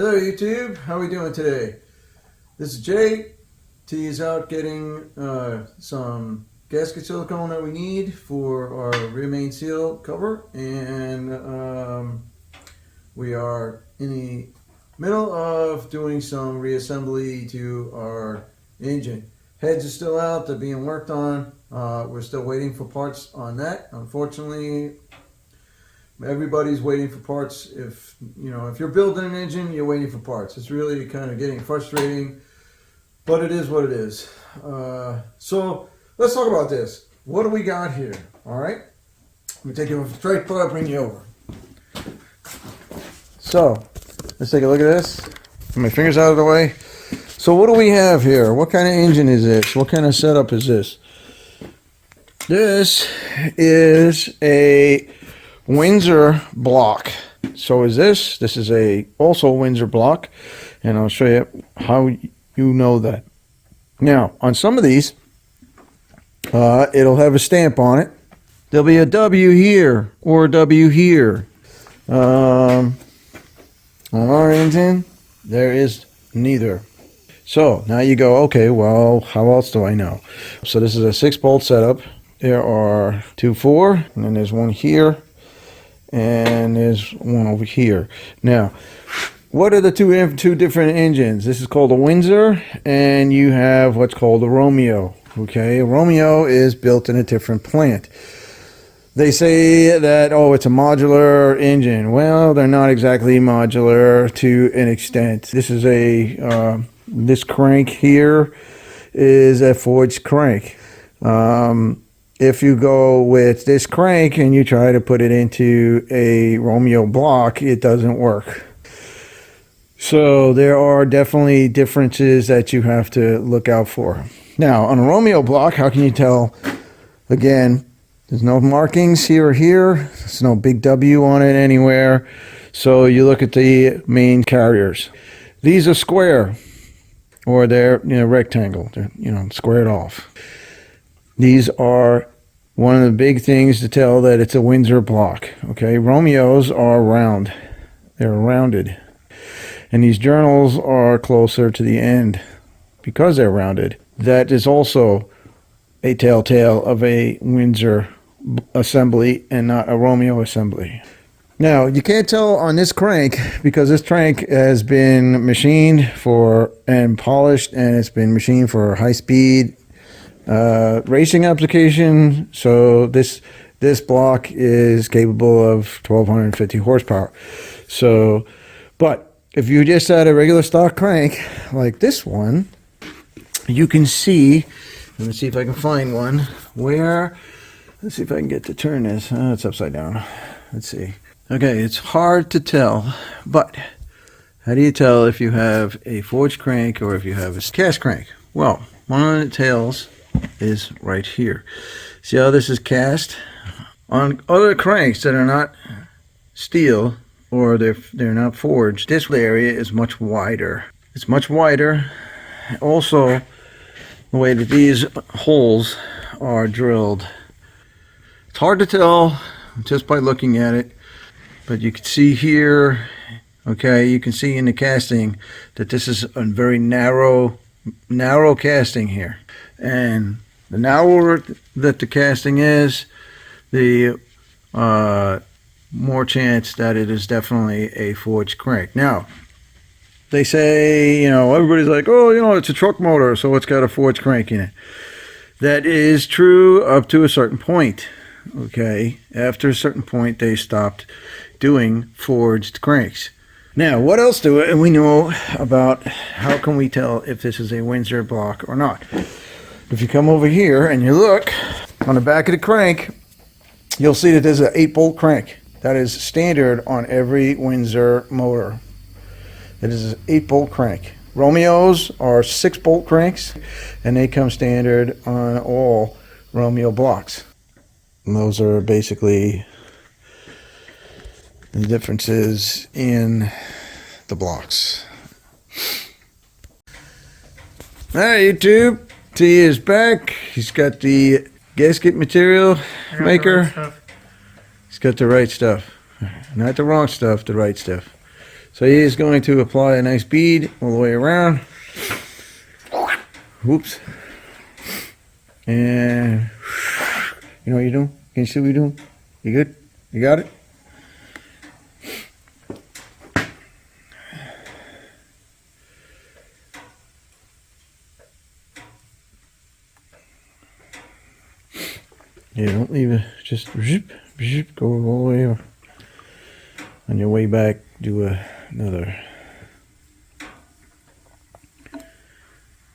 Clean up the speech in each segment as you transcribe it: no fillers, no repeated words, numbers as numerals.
Hello YouTube, how are we doing today? This is Jay. T is out getting some gasket silicone that we need for our rear main seal cover, and we are in the middle of doing some reassembly to our engine. Heads are still out, they're being worked on. We're still waiting for parts on that. Unfortunately, everybody's waiting for parts. If you're building an engine, you're waiting for parts. It's really kind of getting frustrating, but it is what it is. So let's talk about this. What do we got here? All right, let me take you straight before I bring you over. So let's take a look at this. Get my fingers out of the way. So what do we have here? What kind of engine is this? What kind of setup is this? This is a Windsor block. So is this. This is also a Windsor block, and I'll show you how you know that. Now, on some of these, it'll have a stamp on it. There'll be a W here or a W here. On our engine, there is neither. So now you go, okay, well, how else do I know? So this is a 6-bolt setup. There are 2 4, and then there's one here, and there's one over here. Now, what are the two different engines? This is called a Windsor, and you have what's called a Romeo. Okay, a Romeo is built in a different plant. They say that, oh, it's a modular engine. Well, they're not exactly modular to an extent. This is this crank here is a forged crank. If you go with this crank and you try to put it into a Romeo block, it doesn't work. So there are definitely differences that you have to look out for. Now, on a Romeo block, how can you tell? Again, there's no markings here or here. There's no big W on it anywhere. So you look at the main carriers. These are square, or they're rectangle. They're squared off. These are one of the big things to tell that it's a Windsor block. Okay, Romeos are round. They're rounded. And these journals are closer to the end because they're rounded. That is also a telltale of a Windsor assembly and not a Romeo assembly. Now, you can't tell on this crank because this crank has been machined and polished, and it's been machined for high-speed racing application. So this block is capable of 1250 horsepower. So, but if you just had a regular stock crank like this one, you can see, let me see if I can find one where, let's see if I can get to turn this. It's upside down. Let's see. Okay, it's hard to tell, but how do you tell if you have a forged crank or if you have a cast crank? Well, one of the tails is right here. See how this is cast? On other cranks that are not steel or they're not forged, this area is much wider. It's much wider. Also, the way that these holes are drilled, it's hard to tell just by looking at it, but you can see here, okay, you can see in the casting that this is a very narrow casting here. And the narrower that the casting is, the more chance that it is definitely a forged crank. Now, they say, everybody's like, oh, it's a truck motor, so it's got a forged crank in it. That is true up to a certain point, okay? After a certain point, they stopped doing forged cranks. Now, what else do we know about how can we tell if this is a Windsor block or not? If you come over here and you look on the back of the crank, you'll see that there's an 8-bolt crank. That is standard on every Windsor motor. It is an 8-bolt crank. Romeos are 6-bolt cranks, and they come standard on all Romeo blocks. And those are basically the differences in the blocks. All right, YouTube. T is back. He's got the gasket material maker. He's got the right stuff. Not the wrong stuff, the right stuff. So he is going to apply a nice bead all the way around. Whoops. And you know what you're doing? Can you see what you're doing? You good? You got it? Yeah, don't leave it. Just zip, zip, go all the way over. On your way back, do another.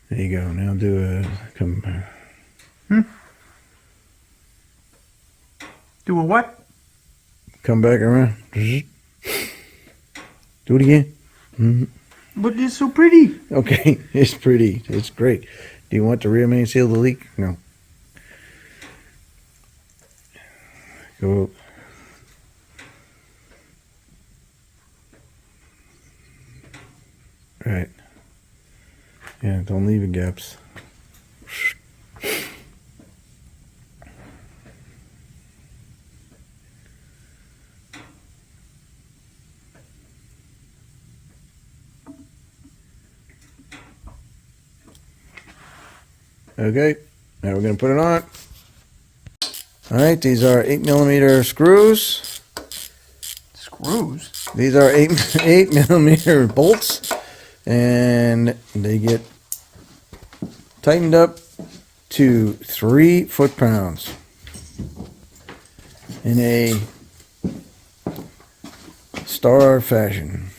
There you go. Now do a come. Do a what? Come back around. Zip. Do it again. But it's so pretty. Okay, it's pretty. It's great. Do you want the rear main seal to leak? No. Go. Right. Yeah, don't leave it gaps. Okay, now we're going to put it on. All right, these are 8mm screws. Screws? These are 8mm bolts, and they get tightened up to 3 foot-pounds in a star fashion.